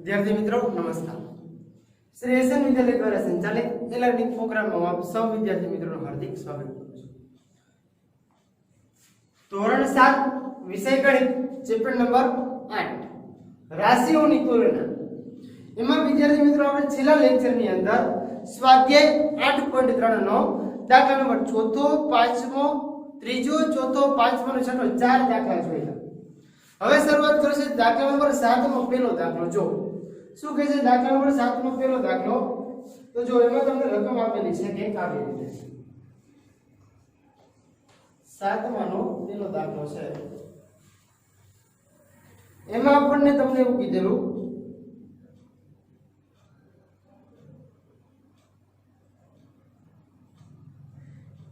विद्यार्थी मित्रों नमस्कार। श्री एसएन विद्यालय द्वारा संचालित लर्निंग प्रोग्राम में आप सब विद्यार्थी मित्रों हार्दिक स्वागत करूं છું। ધોરણ 7 વિષય ગણિત ચેપ્ટર નંબર 8 રાશિઓની તુલના। એમાં વિદ્યાર્થી મિત્રો આપણે છેલ્લા લેક્ચરની અંદર સ્વાધ્યાય 8.3 નો દાખલા નંબર 4થો 5મો 3જો 4થો 5મો અને 6થો 4 દાખલા જોઈલા। હવે શરૂઆત કરશે દાખલા નંબર 7 નો પહેલો દાખલો। જો શું કહે છે દાખલા નંબર 7 નો પહેલો દાખલો, તો જો એમાં તમને રકમ આપેલી છે કે આવી રીતે 7માનો પહેલો દાખલો છે। એમાં આપણને તમને એવું કીધેલું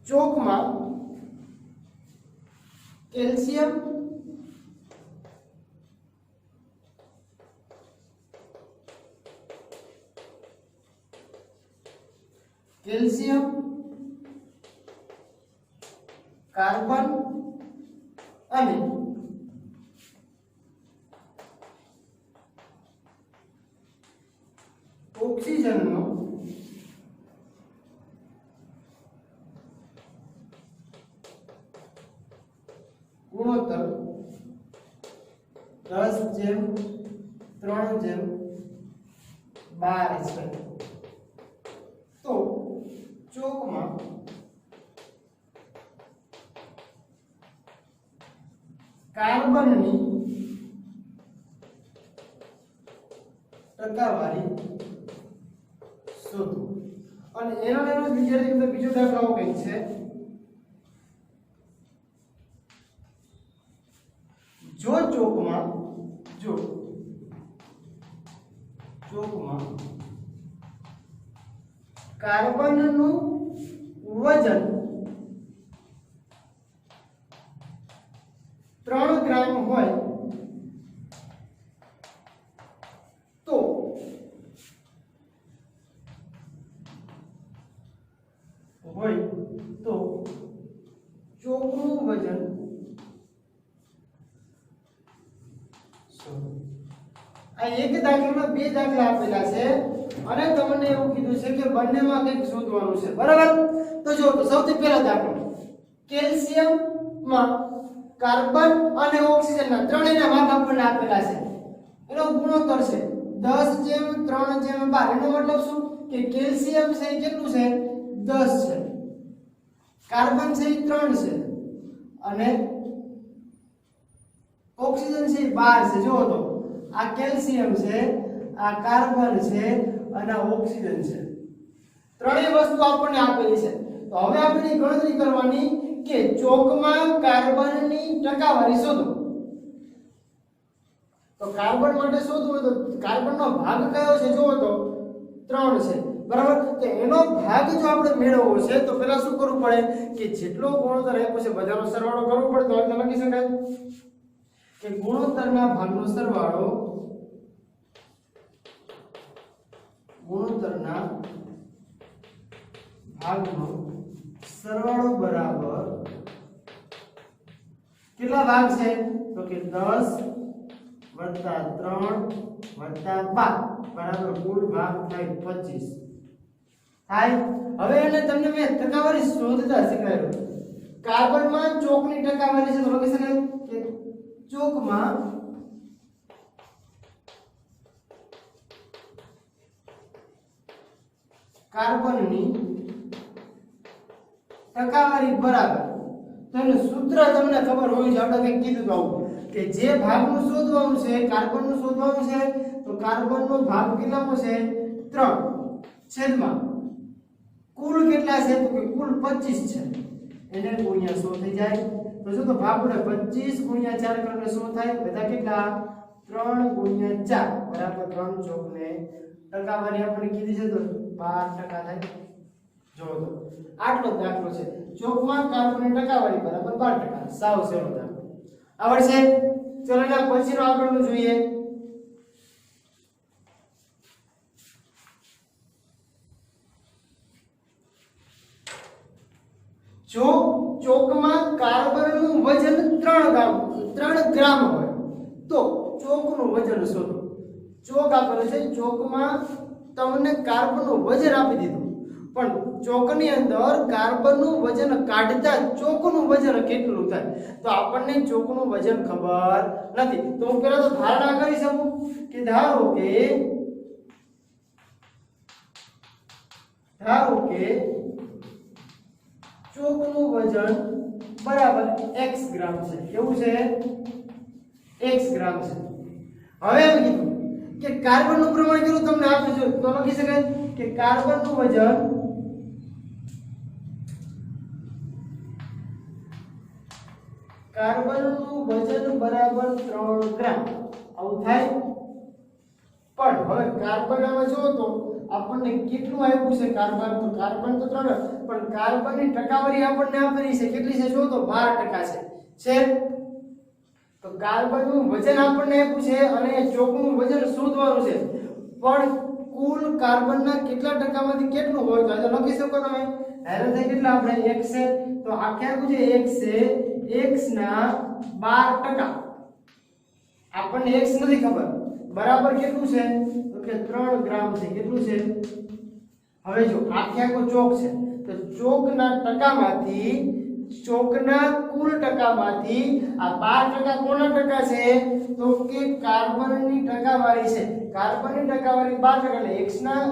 ચોકમાં કેલ્શિયમ કાર્બન અને ઓક્સિજનનો ગુણોત્તર 10:3:12 છે। તો ચોકમાં કાર્બનની ટકાવારી શોધો। અને એનો વિદ્યાર્થી મિત્રો બીજો દાખલો કંઈક છે। જો ચોકમાં કાર્બનનું વજન 3 ગ્રામ હોય તો ચોકનું વજન આ એક દાખલામાં બે દાખલા આપેલા છે અને તમને એવું કીધું છે કે બંનેમાં કંઈક શોધવાનું છે, બરાબર। તો જો તો સૌથી પહેલો દાખલો કેલ્શિયમમાં કાર્બન અને ઓક્સિજનના ત્રણેયના માપ આપણને આપેલા છે। એનો ગુણોત્તર છે 10:3:12। એનો મતલબ શું કે કેલ્શિયમ છે એ કેટલું છે 10 છે, કાર્બન છે એ 3 છે અને ઓક્સિજન છે એ 12 છે। જો તો આ કેલ્શિયમ છે, આ કાર્બન છે અને આ ઓક્સિજન છે, ત્રણેય વસ્તુ આપણને આપેલી છે। તો હવે આપણે ગણતરી કરવાની કે ચોકમાં કાર્બનની ટકાવારી શોધો। તો કાર્બન માટે શોધવું હોય તો કાર્બનનો ભાગ કયો છે જોવો તો 3 છે, બરાબર। તો એનો ભાગ જો આપણે મેળવવો છે તો પહેલા શું કરવું પડે કે જેટલો ગુણોત્તર આપ્યો છે બધાનો સરવાળો કરવો પડે। તો હવે લખી શકાય કે ગુણોત્તરના ભાગનો સરવાળો બરાબર કેટલા ભાગ છે તો કે 10 + 3 + 5 બરાબર કુલ ભાગ થાય 25 થાય। હવે એને તમને મેં ટકાવારી શોધતા શીખવાડ્યું। કાર્બનમાં ચોકની ટકાવારી છે તો લખી શકાય કે ચોકમાં કાર્બનની ટકાવારી બરાબર, તો એનું સૂત્ર તમને ખબર હોય છે, આપણે કંઈક કીધું તો કે જે ભાગનું શોધવાનું છે કાર્બનનું શોધવાનું છે તો કાર્બનનો ભાગ કેટલાનો છે 3 છેદમાં કુલ કેટલા છે તો કે કુલ 25 છે, એને ગુણ્યા 100 થઈ જાય। તો જો તો ભાગ પડે 25 ગુણ્યા 4 કરો એટલે 100 થાય, બધા કેટલા 3 ગુણ્યા 4 બરાબર 3 ચોકને ટકાવારી આપણે કીધી છે તો 12% થાય। જો તો આટલો દાખલો છે, ચોકમાં કાર્બનની ટકાવારી બરાબર 12%। સાવ સહેલો દાખલો આવડશે। ચલો એના પછીનો આગળનું જોઈએ। જો ચોકમાં કાર્બનનું વજન 3 ગ્રામ હોય તો ચોકનું વજન શોધો। ચોક આપેલો છે, ચોકમાં તમને કાર્બનનું વજન આપી દીધું, પણ ચોકની અંદર કાર્બનનું વજન કાઢતા ચોકનું વજન કેટલું થાય તો આપણને ચોકનું વજન ખબર નથી. તો હું પહેલા તો ધારણા કરી શકું કે ધારો કે ચોકનું વજન બરાબર x ગ્રામ છે. કેવું છે? x ગ્રામ છે. હવે એમ કીધું કે કાર્બનનું પ્રમાણ કેટલું તમને આપ્યું છે, તો લખી શકાય કે કાર્બનનું વજન બરાબર 3 ગ્રામ આવું થાય. પણ હવે કાર્બન આમાં જો તો આપણને કેટલું આપ્યું છે કાર્બન, તો કાર્બન તો 3, પણ કાર્બનની ટકાવારી આપણને આપેલી છે કેટલી છે જો તો 12% છે. તો કાર્બનનું વજન આપણને આપ્યું છે અને ચોકનું વજન શોધવાનું છે, પણ કુલ કાર્બનના કેટલા ટકામાંથી કેટલું હોય તો લખી શકો તમે. હેરાન થાય કેટલા આપણે x છે, તો આખે આખું જે x છે x ના 12%. આપણને x નથી ખબર, બરાબર કેટલું છે તો કે 3 ગ્રામ છે. કેટલું છે? હવે જો આખે આખો ચોક છે તો ચોકના ટકામાંથી, ચોકના કુલ ટકામાંથી આ 12% કોના ટકા છે તો કે કાર્બનની ટકાવારી છે. કાર્બનની ટકાવારી 12% એટલે x ના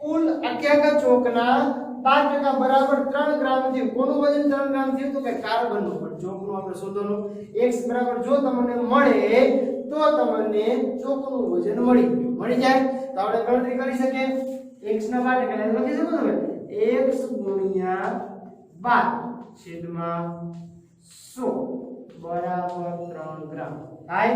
કુલ આખે આખા ચોકના 12% બરાબર 3 ગ્રામ થયું. કોનું વજન 3 ગ્રામ થયું તો કે કાર્બનનું. પણ ચોકનું આપણે શોધવાનું. x બરાબર જો તમને મળે તો તમને ચોકનું વજન મળી જાય તો આપણે ગણતરી કરી શકીએ. x ના 12% લખી શકો તમે x ગુણ્યા 12/100 બરાબર 3 ગ્રામ થાય.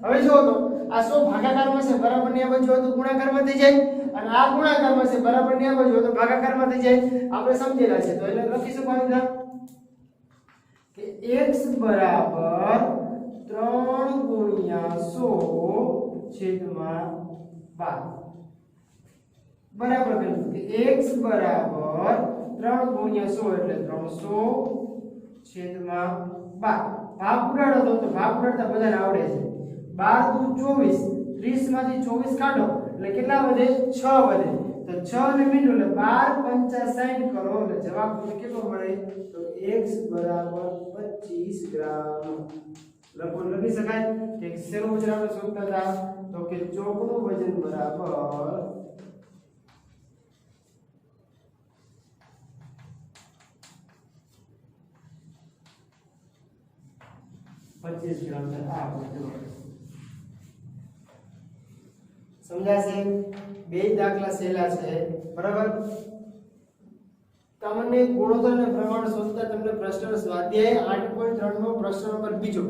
હવે જો તો આ 100 ભાગાકારમાં છે, બરાબરની આ બાજુ હોય તો ગુણાકારમાં થઈ જાય, અને આ ગુણાકારમાં છે, બરાબરની આ બાજુ હોય તો ભાગાકારમાં થઈ જાય. આપણે સમજેલા છે તો એટલે લખી શકો અંદર કે x બરાબર 3 ગુણ્યા 100/12 બરાબર કર્યું કે x બરાબર 3 ગુણ્યા 100 એટલે 300/12. ભાગ ઉડાડો તો ભાગ ઉડાડતા બધાને આવડે છે. 12 દુ 24, 30 માંથી 24 કાઢો એટલે કેટલા વધે? 6 વધે. તો 6 ને મીંડું એટલે 12 5 60 કરો એટલે જવાબ તમને કેટલો મળે તો x બરાબર 25 ગ્રામ. લખી શકાય કે શેનું વજન આપણે શોધતા હતા તો કે ચોકનું વજન બરાબર 25 ગ્રામ છે. આ સમજાશે? બે દાખલા સહેલા છે, બરાબર. તમને ગુણોત્તર અને પ્રમાણ શોધતા તમને પ્રશ્ન સ્વાધ્યાય 8.3 નો પ્રશ્ન નંબર બીજો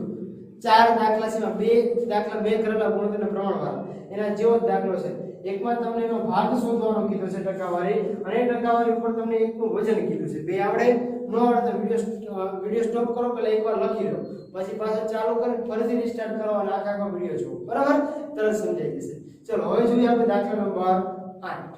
4 દાખલા છે, બે દાખલા મેં કરેલા ગુણોત્તર અને પ્રમાણવાળા એના જેવો જ દાખલો છે. એકમાં તમને એનો ભાગ શોધવાનો કીધો છે ટકાવારી, અને ટકાવારી ઉપર તમને એકનું વજન કીધું છે. બે આવડે ન આવડે તો વિડિયો સ્ટોપ કરો, પહેલા એકવાર લખી લો, પછી પાછા ચાલુ કરી ફરીથી રીસ્ટાર્ટ કરો અને આખો વિડિયો જુઓ, બરાબર. તરત સમજાઈ જશે. ચલો હવે જોઈએ આપણે દાખલા નંબર 8.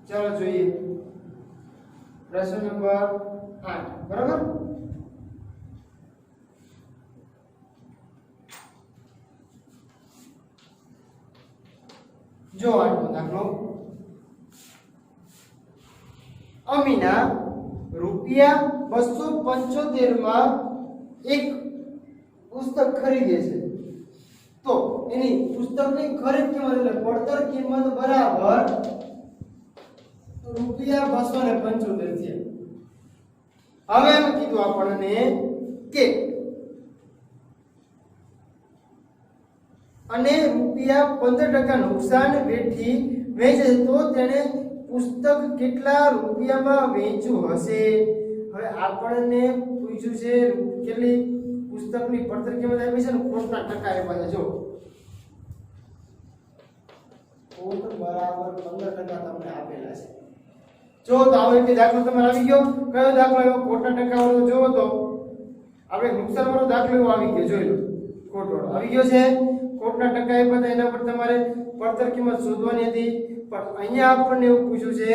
ચાલો જોઈએ પ્રશ્ન નંબર 8, બરાબર. જો આટલો દાખલો અમીના રૂપિયા 275 માં એક પુસ્તક ખરીદે છે તો એની પુસ્તકની ખરીદ કિંમત એટલે પડતર કિંમત બરાબર રૂપિયા 275 છે. હવે એમ કીધું આપણને કે અને રૂપિયા 15% નુકસાન વેઠી વેચે તો તેને પુસ્તક કેટલા રૂપિયામાં વેચ્યું હશે. હવે આપણને પૂછ્યું છે કેટલી પુસ્તકની પડતર કિંમત આપી છે ને ખોટના ટકા આપ્યા છે. જો ખોટ બરાબર 15% તમને આપેલા છે. જો તો આવો એક દાખલો તમારે આવી ગયો. કયો દાખલો આવ્યો? ખોટના ટકા વાળો. જો તો આપણે નુકસાન વાળો દાખલો એવો આવી ગયો. જોઈ લો ખોટ વાળો આવી ગયો છે. ખોટના ટકા આપ્યા હતા એના પર તમારે પડતર કિંમત શોધવાની હતી. પણ અહીંયા આપણને એવું પૂછ્યું છે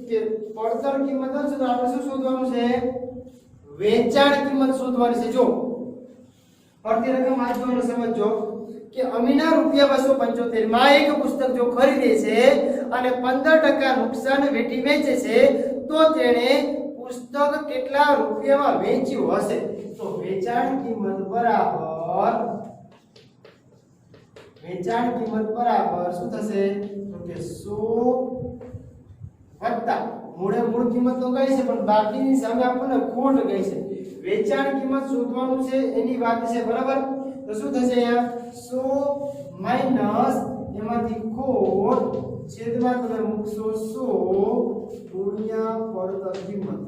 કે પડતર કિંમત છે તો આપણે શું શોધવાનું છે? વેચાણ કિંમત શોધવાની છે. જો પડતી રકમ આ જોઈને સમજો કે અમીના રૂપિયા 275 માં એક પુસ્તક જો ખરીદે છે અને 15% નુકસાન વેઠી વેચે છે તો તેણે પુસ્તક કેટલા રૂપિયામાં વેચ્યું હશે. તો વેચાણ કિંમત બરાબર શું થશે? તો કે 100 વત્તા મૂળ કિંમત તો ગઈ છે પણ બાકીની સામે આપણને ખોટ ગઈ છે. વેચાણ કિંમત શોધવાનું છે એની વાત છે બરાબર. તો શું થશે અહીંયા 100 માઈનસ એમાંથી ખોટ છેદમાં તમે મૂકશો 100 ગુણ્યા પડતર કિંમત.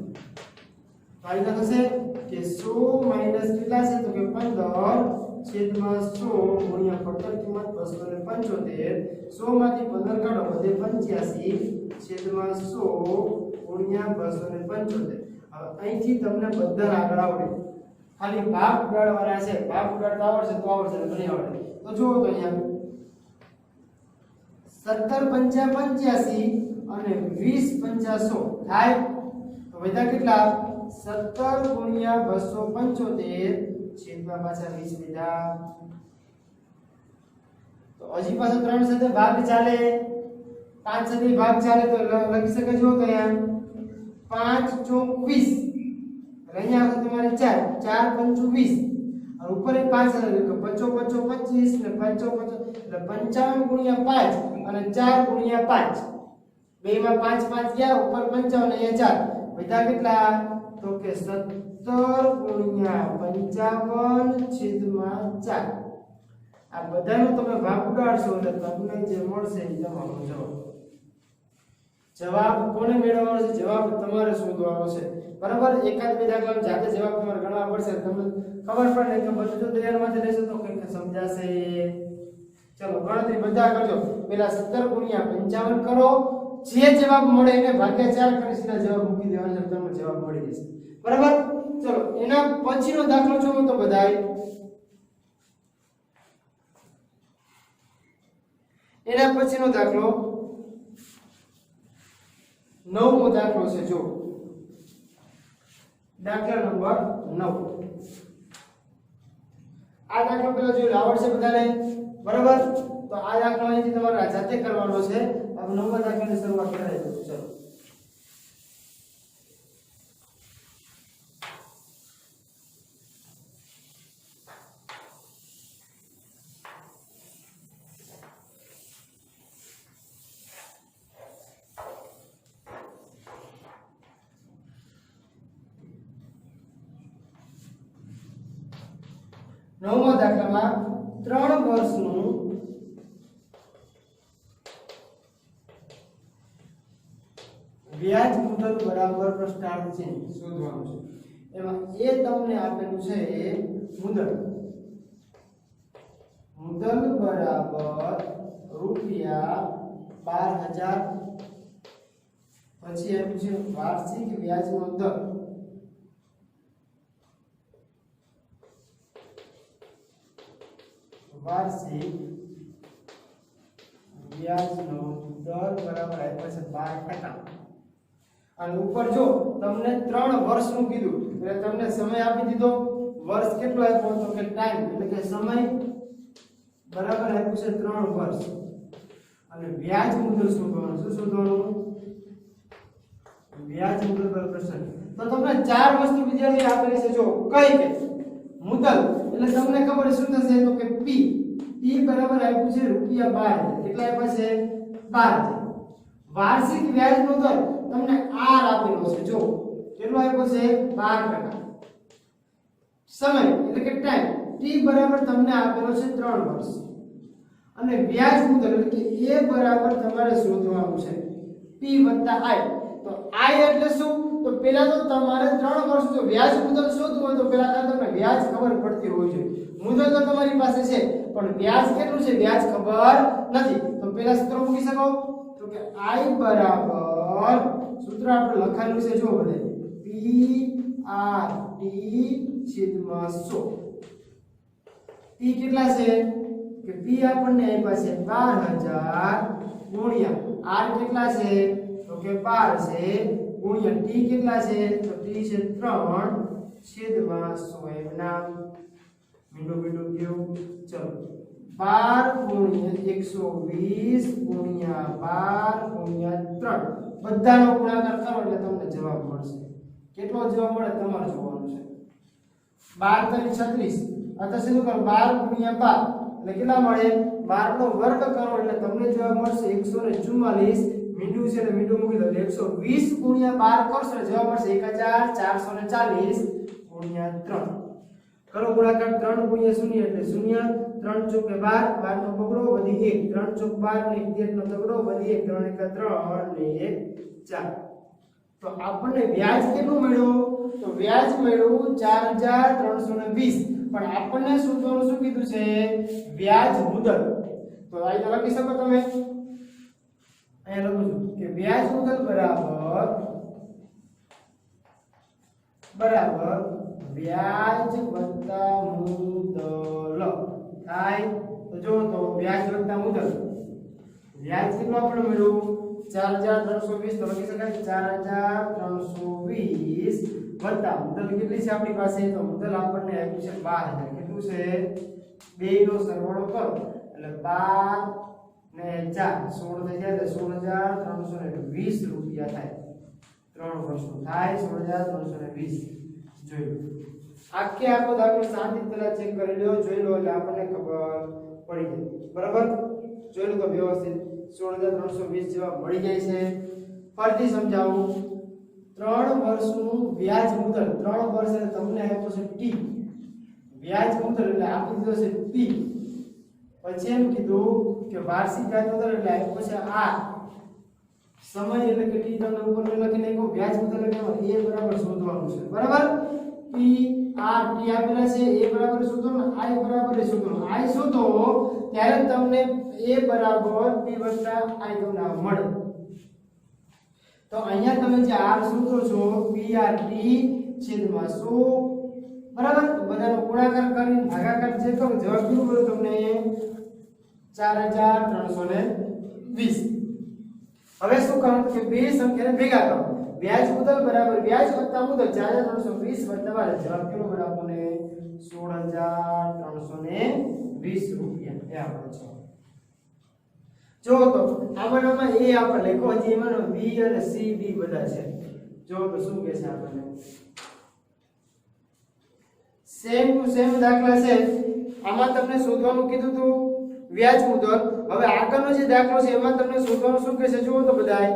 ફાયદા થશે કે 100 માઈનસ કેટલા છે? તો કે 15 છેદમાં 100 ગુણ્યા પડતર કિંમત 275. 100 માંથી 15 કાઢો વધે 85 છેદમાં 100 ગુણ્યા 275. હવે અહીંથી તમને બધા આગળ આવડે. ખાલી ભાગ ઉડાડવાના છે. ભાગ ઉડાડતા આવડશે તો આવડશે, નહીં આવડે તો જુઓ તો અહીંયા 17 પંચા 85 અને 20 પંચા 100 થાય તો બધા કેટલા? 17 ગુણ્યા 275 છેદમાં પાછા 20 લીધા. તો હજી પાછો 3 સાથે ભાગ ચાલે, 5 સાથે ભાગ ચાલે તો લખી શકે. જો તો અહીંયા 5 ચોક 20 અહીંયા આવશે તમારે 4 4 પંચું 20 અને ઉપર એક 5 આવે તો 5 5 25 ને 5 5 એટલે 55 ગુણ્યા 5 અને 4 ગુણ્યા 5 બેમાં 5 5 ગયા ઉપર 55 અહીંયા 4 બધા કેટલા? તો કે 17 ગુણ્યા 55 છેદમાં 4. આ બધાનો તમે ભાગ ઉડાડશો એટલે તમને જે મળશે એ તમારો જવાબ કોને મેળવવાનો છે? જવાબ તમારે શોધવાનો છે બરાબર. એકાદ બે દાખલા જાતે જવાબ તમારે ગણવા પડશે. તમને ખબર પડે કે બધું જો તૈયારમાંથી લેશો તો કંઈક સમજાશે. ચલો ગણતરી બધા કરજો. પહેલા 17 ગુણ્યા 55 કરો, જે જવાબ મળે એને ભાગ્યા 4 કરી સીધા જવાબ મૂકી દેવાનો એટલે તમને જવાબ મળી જશે બરાબર. ચલો એના પછીનો દાખલો જોવો તો બધાય એના પછીનો દાખલો 9મો દાખલો છે. જો દાખલા નંબર 9. આ દાખલો પેલા જોઈ આવડશે બધાને બરાબર. તો આ દાખલો અહીંથી તમારે જાતે કરવાનો છે. હવે 9મા દાખલાની શરૂઆત કરાવી દો. ચલો નવમા દાખલામાં 3 વર્ષનું વ્યાજ મુદત બરાબર પ્રસ્તાવ છે શોધવાનું છે. એમાં એ તમને આપેલું છે મુદત બરાબર રૂપિયા 12,000 પછી આપ્યું છે વાર્ષિક વ્યાજનો દર વાર્ષિક વ્યાજનો દર બરાબર આપ્યો છે 12%. અને ઉપર જો તમને 3 વર્ષનું કીધું એટલે તમને સમય આપી દીધો. વર્ષ કેટલો આપ્યો તો કે ટાઈમ એટલે કે સમય બરાબર આપ્યું છે 3 વર્ષ. અને વ્યાજ મુદ્દલ શોધવાનું. શું શોધવાનું? વ્યાજ મુદ્દલ પર પ્રશ્ન. તો તમને ચાર વસ્તુ વિદ્યાર્થી આપેલી છે. જો કઈ કે મુદ્દલ એટલે તમને ખબર શું થશે તો કે p બરાબર આપ્યું છે ₹12. કેટલા આપ્યા છે? 12. વાર્ષિક વ્યાજનો દર તમને r આપેલો છે. જો કેટલો આપ્યો છે? 12%. સમય એટલે કે ટાઈમ t બરાબર તમને આપેલો છે 3 વર્ષ. અને વ્યાજ મુદ્દલ એટલે કે a બરાબર તમારે શોધવાનું છે p i. તો i એટલે શું? તો પહેલા તો તમારે 3 વર્ષ જો વ્યાજ મુદ્દલ શોધવું હોય તો પહેલા તમને વ્યાજ ખબર પડતી હોવી જોઈએ. મુદ્દલ તો તમારી પાસે છે પણ વ્યાજ કેટલું છે વ્યાજ ખબર નથી. તો પહેલા સૂત્ર મૂકી શકો તો કે i બરાબર સૂત્ર આપણે લખાયેલું છે જો બધે p r t છેદમાં 100. p કેટલા છે કે p આપણને આપ્યા છે 12000 ગુણ્યા r કેટલા છે તો કે 12 છે ગુણ્યા t કેટલા છે તો t છે 3 છેદમાં 100. એમના મીંડું ગયું. ચલો 12 ગુણ્યા 120 ગુણ્યા 12 ગુણ્યા 3 બધાનો ગુણાકાર કરો એટલે તમને જવાબ મળશે. કેટલો જવાબ મળે તમારે જોવાનું છે. 12 36 અથવા સીધું કરો 12 ગુણ્યા 12 એટલે કેટલા મળે? 12 નો વર્ગ કરો એટલે તમને જવાબ મળશે 144. મીંડું છે એટલે મીંડું મૂકી દો. 120 ગુણ્યા 12 કરશો એટલે જવાબ મળશે 1440 ગુણ્યા 3. કરો ગુણાકાર 3 ગુણ્યા 0 એટલે 0. 3 ચોકે 12 12 નો બગડો વધી 1 3 ચોક 12 ને 1 નો તગડો વધી 1 3 1 3 ને 1 4. તો આપણને વ્યાજ કેટલું મળ્યું? તો વ્યાજ મળ્યું 4320. પણ આપણને શોધવાનું શું કીધું છે? વ્યાજ મુદ્દલ. તો અહીં લખી શકો તમે. અહીંયા લખું છું કે વ્યાજ મુદ્દલ બરાબર વ્યાજ વત્તા મુદ્દલ થાય. તો જો તો વ્યાજ વત્તા મુદ્દલ વ્યાજ કેટલું આપણને મળ્યું? 4320. તો લખી શકાય 4320 વત્તા મુદ્દલ કેટલી છે આપણી પાસે? તો મુદ્દલ આપણને આપ્યું છે 12000. કેટલું છે? બેયનો સરવાળો કરો એટલે 12 ને 4 16 થઈ જાય એટલે 16320 રૂપિયા થાય. 3 વર્ષનું થાય 16320. જોઈ લો. આખો દાખલો શાંતિ પેલા ચેક કરી લો, જોઈ લો એટલે આપણને ખબર પડી જાય. બરાબર? જોઈ લો તો વ્યવસ્થિત 16320 જવાબ મળી જાય છે. ફરીથી સમજાવું. 3 વર્ષનું વ્યાજ મુદ્દલ 3 વર્ષ એટલે તમને આપ્યો છે t. વ્યાજ મુદ્દલ એટલે આપી દીધો છે p. પછી એમ કીધું કે વાર્ષિક વ્યાજ મુદ્દલ એટલે આપ્યો છે r. સમય એટલે કે t તમને ઉપર લખી નાખ્યો. વ્યાજ મુદ્દલ એટલે a બરાબર શોધવાનું છે. બરાબર? p r t આપેલા છે. a બરાબર શોધવાનું, i બરાબર શોધવાનું. i શોધો ત્યારે તમને a બરાબર p i તમને મળે. તો અહીંયા તમે જે r શોધો છો PRT છેદમાં 100. બરાબર? તો બધાનો ગુણાકાર કરીને ભાગાકાર જે કરો જવાબ શું મળ્યો તમને? 4320. હવે શું કરવાનું કે બે સંખ્યાને ભેગા કરો. વ્યાજ મુદ્દલ બરાબર વ્યાજ વત્તા મુદ્દલ 4320 વત્તા 12 જવાબ કેટલો મળ્યો આપણને? 16320 રૂપિયા. એ આપણો જવાબ. જો તો આમાંમાં a આપણે લખો. હજી એમાં b અને c d બધા છે. જો તો શું કહે છે આપણને? સેમ ટુ સેમ દાખલા છે. આમાં તમને શોધવાનું કીધું હતું વ્યાજ મુદ્દલ. હવે આગળનો જે દાખલો છે એમાં તમને શોધવાનું શું કહે છે? જુઓ તો બધાય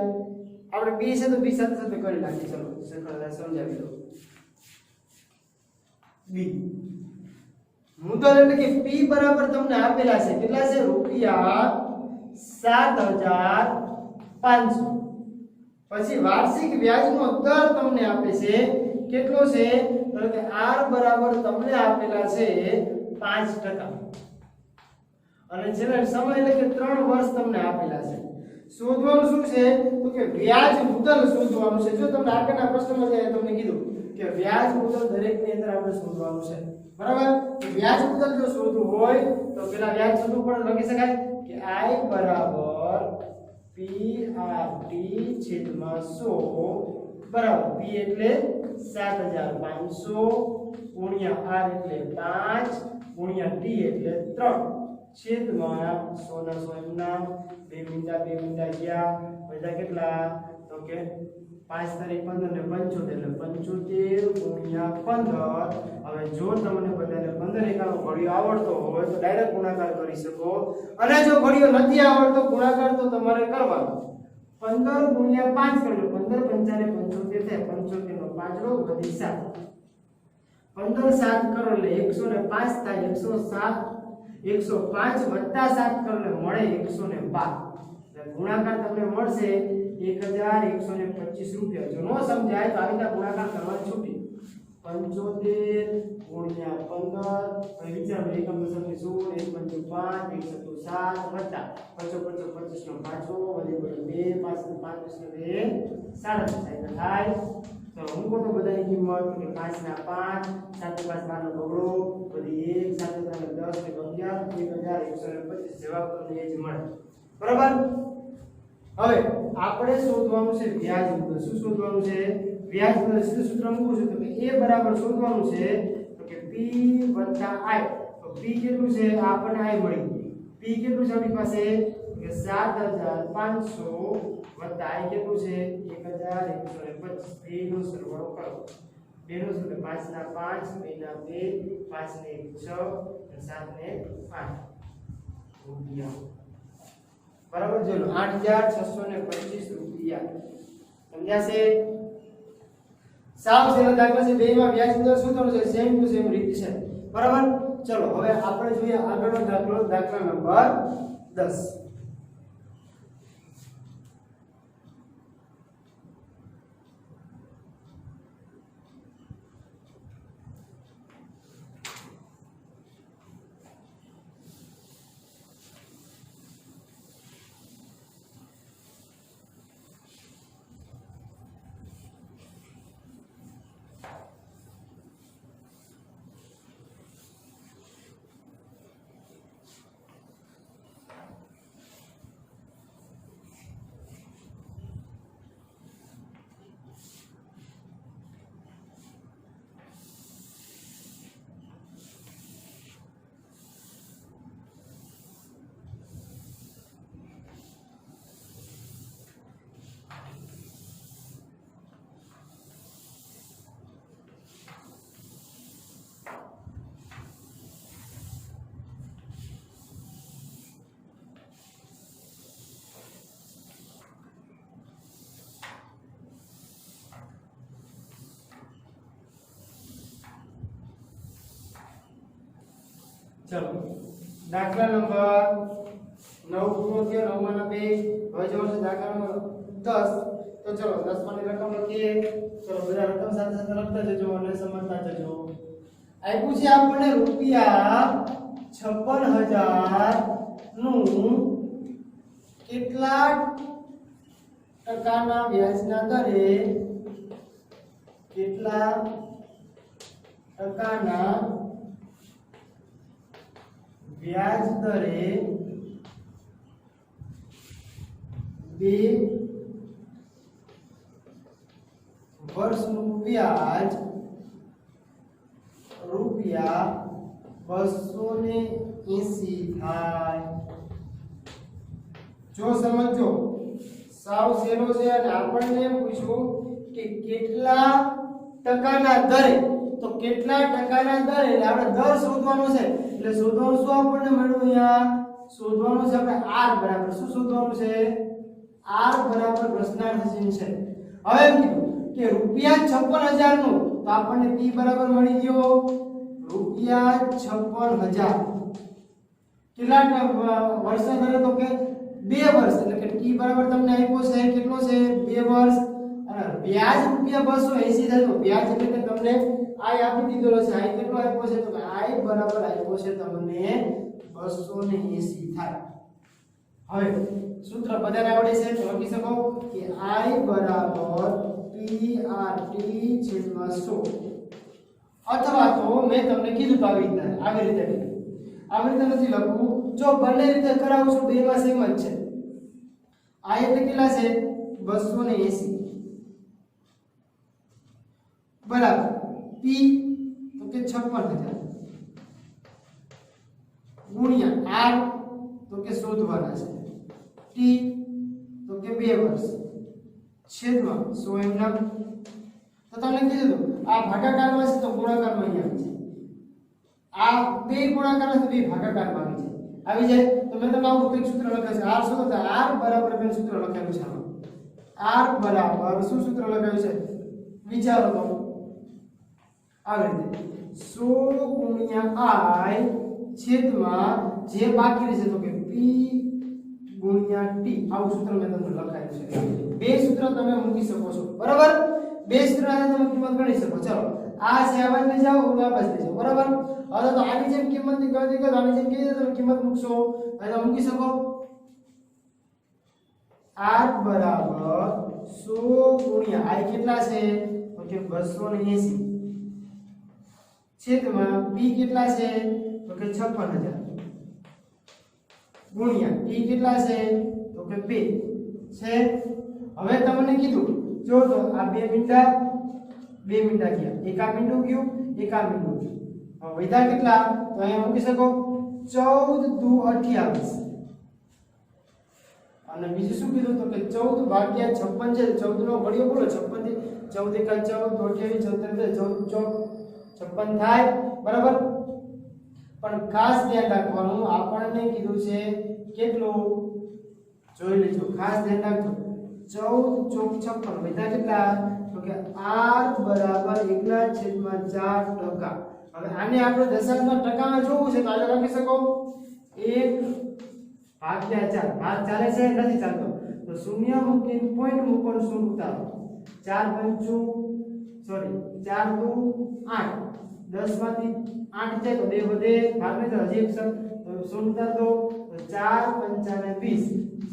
આપણે b છે તો b સાથે સાથે કરી નાખીએ. ચલો સમજાવી દો. b મુદ્દલ એટલે કે p બરાબર તમને આપેલા છે. કેટલા છે? ₹7500. પછી વાર્ષિક વ્યાજનો દર તમને આપે છે. કેટલો છે? તો કે r બરાબર તમને આપેલા છે 5%. અને છેલ્લે સમય એટલે કે 3 વર્ષ તમને આપેલા છે. શોધવાનું શું છે? તો કે વ્યાજ મુદ્દલ શોધવાનું છે. જો તમને આગળના પ્રશ્નમાં જે તમને કીધું કે વ્યાજ મુદ્દલ દરેકની અંદર આપણે શોધવાનું છે. બરાબર? વ્યાજ મુદ્દલ જો શોધવું હોય તો પેલા વ્યાજ શોધવું પણ લખી શકાય કે i બરાબર PRT છેદમાં 100 બરાબર p એટલે 7500 ગુણ્યા r એટલે 5 ગુણ્યા t એટલે 3 છેદમાં 100 ના 100 એમના 2 મીંડા ગયા બધા કેટલા તો કે 5 તારીખ 15 ને 75 એટલે 75 × 15. હવે જો તમને બધાને 15 એકાનો ઘડિયો આવડતો હોય તો ડાયરેક્ટ ગુણાકાર કરી શકો અને જો ઘડિયો નથી આવડતો ગુણાકાર તો તમારે કરવાનો 15 × 5 કરી લો 15 5 75 થાય 75 નો 5 રો વધી 7 15 7 કરો એટલે 105 થાય 105 વત્તા 7 કરો એટલે મળે 112 એટલે ગુણાકાર તમને મળશે 1125 રૂપિયા. જો નો સમજાય તો આવી રીતે ગુણાકાર કરવાની છૂટી 75 × 15 હવે વિચારો એકમ દશકની 16 1 5 1 7 વત્તા 55 25 નો 5 વધી ગયો 2 5 5 ને 2 થાય. તો અંકો તો બધાની કિંમત કે 5 ના 5 7 5 12 નો બગડો વધી 1 7 3 10 ને 11 1125 જવાબ તમને એ જ મળે. બરાબર. હવે આપણે શોધવાનું છે વ્યાજ દર. શું શોધવાનું છે? વ્યાજ દર. સીધું સૂત્ર મૂકું છું તો કે a બરાબર શોધવાનું છે તો કે p i. તો p કેટલું છે? આપણને i મળી. p કેટલું છે આપણી પાસે કે 7500 વત્તા i કેટલું છે 1125. બેનો સરવાળો કરો. બેનો સરવાળો 5 ના 5 2 ના 2 5 ને 6 અને 7 ને 8 રૂપિયા. બરાબર. ચલો 8625 રૂપિયા. સમજાશે? સાવ સરળ દાખલા છે. બેમાં વ્યાજ દર શું થવાનું છે? સેમ ટુ સેમ રીત છે. બરાબર. ચલો હવે આપણે જોઈએ આગળનો દાખલો, દાખલા નંબર 10. चलो दाखला नंबर 9 पूरो थयो 9 माना 2 હવે જો છે દાખલા નંબર 10 તો ચલો 10 માની રકમ લખીએ ચલો બધા રકમ સાથે સાથે લખતા જજો અને સમજતા જજો આપ્યું છે આપણને રૂપિયા 56000 નું કેટલા ટકાના વ્યાજના દરે કેટલા ટકાના વ્યાજ દરે 2 વર્ષનું વ્યાજ રૂપિયા 280 થાય. જો સમજો સાવ સેલો છે અને આપણને એમ પૂછ્યું કે કેટલા ટકાના દરે, તો કેટલા ટકાના દરે એટલે આપણે દર શોધવાનો છે. એટલે શોધવાનું શું આપણને મળ્યું? અહીંયા શોધવાનું છે આપણે r બરાબર શું શોધવાનું છે? r બરાબર પ્રશ્નાર્થ ચિહ્ન છે. હવે એમ કીધું કે રૂપિયા 56000 નું તો આપણને p બરાબર મળી ગયો રૂપિયા 56000 કેટલા વર્ષના દરે તો કે 2 વર્ષ એટલે કે t બરાબર તમને આપ્યો છે કેટલો છે 2 વર્ષ અને વ્યાજ રૂપિયા 280 થાય તો વ્યાજ એટલે કે તમને i આપી દીધેલો છે. i કેટલો આપ્યો છે? તો કે i બરાબર આપ્યો છે તમને 280 થાય. હવે સૂત્ર બધાને આવડે છે તો લખી શકો કે i બરાબર PRT/100 અથવા તો મેં તમને કીધું તો આવી રીતે નથી લખવું. જો બંને રીતે કરાવું છું બેમાં સેમ જ છે. i એટલે કેટલા છે 280 બરાબર p તો કે 56000 ગુણ્યા આર તો કે શોધવાના છે, ટી તો કે 2 વર્ષ, છેદમાં 100 એમના. તો તમને કીધું આ ભાગાકારમાં છે તો ગુણાકારમાં અહીં આવી જાય, આ બે ગુણાકારમાં તો બે ભાગાકારમાં આવી જાય. તો મેં તમને આવું કંઈક સૂત્ર લખાયું છે, આર શું તો આર બરાબર મેં સૂત્ર લખાયું છે આમાં. આર બરાબર શું સૂત્ર લખાયું છે વિચારો તો આવી રીતે 100 ગુણ્યા i છેદમાં જે બાકી રહેશે તો કે p ગુણ્યા t. આવું સૂત્ર મેં તમને લખાયું છે. બે સૂત્ર તમે મૂકી શકો છો, બરાબર. બે સૂત્રના તમે કિંમત ગણી શકો. ચલો આ છે આ બાજુ લઈ જાઓ, આ બાજુ લઈ જાઓ, બરાબર. હવે તો આની જેમ કિંમતની ગણતરી કરો, આની જેમ કેવી રીતે તમે કિંમત મૂકશો અહીં મૂકી શકો. r બરાબર 100 ગુણ્યા i કેટલા છે તો કે 280 છેદમાં p કેટલા છે તો કે 56000 ગુણ્યા t કેટલા છે તો કે 2 છે. હવે તમને કીધું જો તો આ 2 મીંડા ગયા, એક આ મીંડું ગયું, એક આ મીંડું ગયું. હવે વધ્યા કેટલા તો અહીંયા મૂકી શકો 14 દુ 28 અને બીજું શું કીધું તો કે 14 ભાગ્યા 56 છે. 14 નો ઘડિયો બોલો 56 થી 14 એકા 14 28 14 56 થાય, બરાબર. પણ ખાસ ધ્યાન રાખવાનું આપણને કીધું છે કેટલું જોઈ લેજો, ખાસ ધ્યાન રાખજો. 14 ચોક 56 બધા કેટલા તો કે r બરાબર 1/4%. હવે આને આપણે દશાંશમાં ટકામાં જોવું છે તો આગળ લખી શકો 1/4. ભાગ ચાલે છે નથી ચાલતો તો શૂન્ય મૂકીને પોઈન્ટ મૂકવાનું શું ઉતારો. 4 દુ 8, 10 માંથી 8 જાય તો 2 વધે, ભાગ નહીં તો હજી એક શૂન્ય ઉતારતો તો 4 5 20.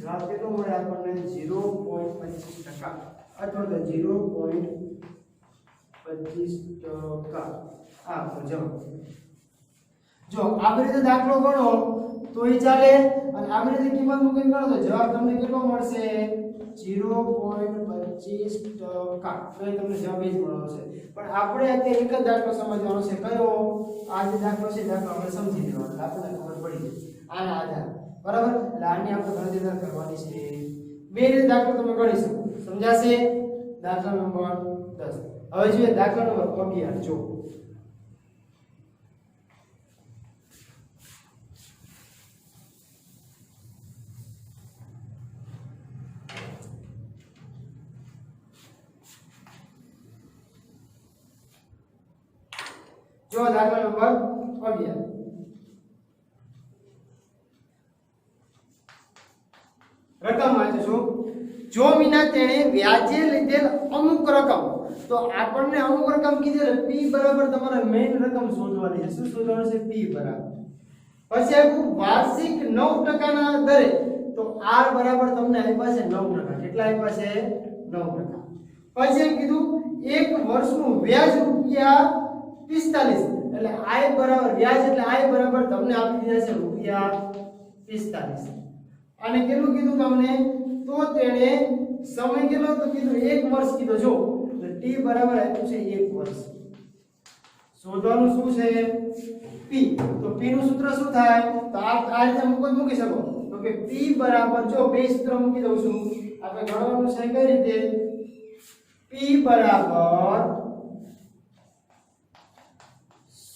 જવાબ કેટલો મળે આપણને 0.25% અથવા તો 0.25%. આ જવાબ. જો આવી રીતે દાખલો ગણો તોય ચાલે અને આવી રીતે કિંમત મૂકીને ગણો તો જવાબ તમને કેટલો મળશે 0.25%. તો તમને જવાબ જ મળવાનો છે. પણ આપણે અત્યારે એક જ દાખલો સમજવાનો છે, કયો આ જે દાખલો છે દાખલો આપણે સમજી લેવાનો, આપણને ખબર પડી જાય આના આધાર, બરાબર. એટલે આની આપણે ગણતરી કરવાની છે. બે રીતે દાખલો તમે ગણી શકો, સમજાશે. દાખલા નંબર 10. હવે જોઈએ દાખલા નંબર 11. જો દાખલા નંબર 11. રકમ વાંચશું. જો મીના તેણે વ્યાજે લીધેલ અમુક રકમ, તો આપણને અમુક રકમ કીધેલ p બરાબર તમારે મેઈન રકમ શોધવાની છે. શું શોધવાનું છે? p બરાબર. પછી આપ્યું વાર્ષિક 9% ના દરે, તો r બરાબર તમને આપ્યા છે 9%. કેટલા આપ્યા છે? 9%. પછી એમ કીધું એક વર્ષનું વ્યાજ રૂપિયા 45, એટલે i બરાબર વ્યાજ એટલે i બરાબર તમને આપી દીધા છે રૂપિયા 45. અને કેટલું કીધું તમને તો તેણે સમય કેટલો તો કીધું 1 વર્ષ કીધો. જો તો t બરાબર આપ્યું છે 1 વર્ષ. શોધવાનું શું છે? p. તો p નું સૂત્ર શું થાય તો આ રીતે મૂકી શકો તો કે p બરાબર જો બે સૂત્ર મૂકી દઉં છું. આપણે ગણવાનું છે કઈ રીતે p બરાબર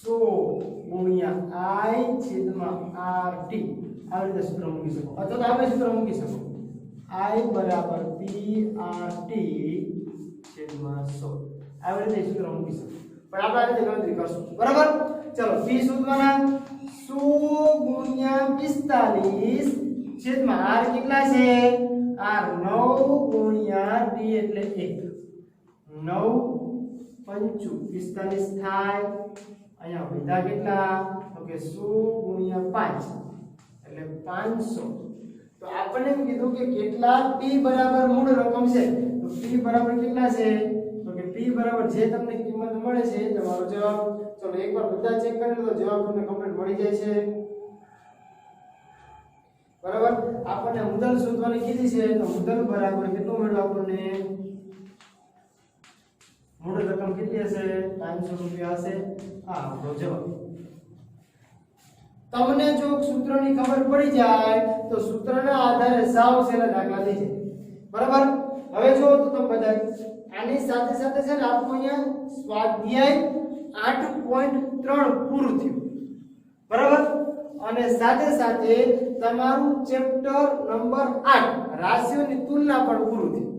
100 ગુણ્યા i છેદમાં rt. આવી રીતે સૂત્ર મૂકી શકો અથવા તો આપણે સૂત્ર મૂકી શકો i બરાબર p rt છેદમાં 100. આવી રીતે સૂત્ર મૂકી શકો. પણ આપણે આ રીતે ગણતરી કરશું, બરાબર. ચલો p શોધવાના 100 ગુણ્યા 45 છેદમાં r કેટલા છે? r 9 ગુણ્યા t એટલે 1. 9 5 45 થાય. અહીંયા વિધા કેટલા તો કે 100 ગુણ્યા 5 એટલે 500. તો આપણને એમ કીધું કે કેટલા p બરાબર મૂળ રકમ છે, તો p બરાબર કેટલા છે તો કે p બરાબર જે તમને કિંમત મળે છે એ તમારો જવાબ. ચલો એકવાર બધા ચેક કરી લો તો જવાબ તમને કમ્પ્લીટ મળી જાય છે, બરાબર. આપણને મુદ્દલ શોધવાની કીધી છે તો મુદ્દલ બરાબર કેટલું મળ્યું આપણને? મૂળ રકમ કેટલી હશે? 500 રૂપિયા હશે. આ આપણો જવાબ. તમને જો સૂત્રની ખબર પડી જાય તો સૂત્રના આધારે સાવ સહેલા દાખલા થઈ જાય બરાબર હવે જો તો તમે બધા આની સાથે સાથે છે ને આપણું અહીંયા સ્વાધ્યાય 8.3 પૂરું થયું બરાબર અને સાથે સાથે તમારું ચેપ્ટર નંબર 8 રાશિઓની તુલના પણ પૂરું થયું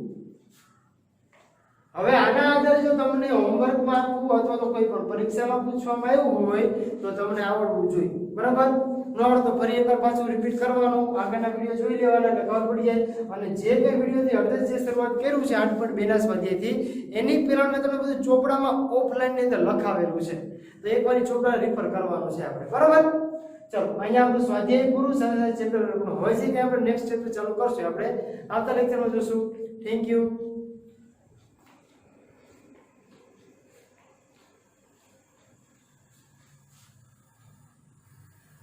હવે આના આધારે જો તમને હોમવર્કમાં આપવું અથવા તો કોઈ પણ પરીક્ષામાં પૂછવામાં આવ્યું હોય તો તમને આવડવું જોઈએ બરાબર ન આવડે તો ફરી એકવાર પાછું રિપીટ કરવાનું આગળના વિડિયો જોઈ લેવાના એટલે ખબર પડી જાય અને જે કઈ વિડિયોથી અડધે જે શરૂઆત કર્યું છે 8.2 ના સ્વાધ્યાયથી એની પહેલા મેં તમને બધું ચોપડામાં ઓફલાઈન ની અંદર લખાવેલું છે તો એકવાર ચોપડા રિફર કરવાનું છે આપણે બરાબર ચલો અહીંયા આપણું સ્વાધ્યાય પૂરું સાથે ચેપ્ટર હોય છે કે આપણે નેક્સ્ટ ચેપ્ટર ચાલુ કરશું આપણે આવતા લેક્ચરમાં જોશું થેન્ક યુ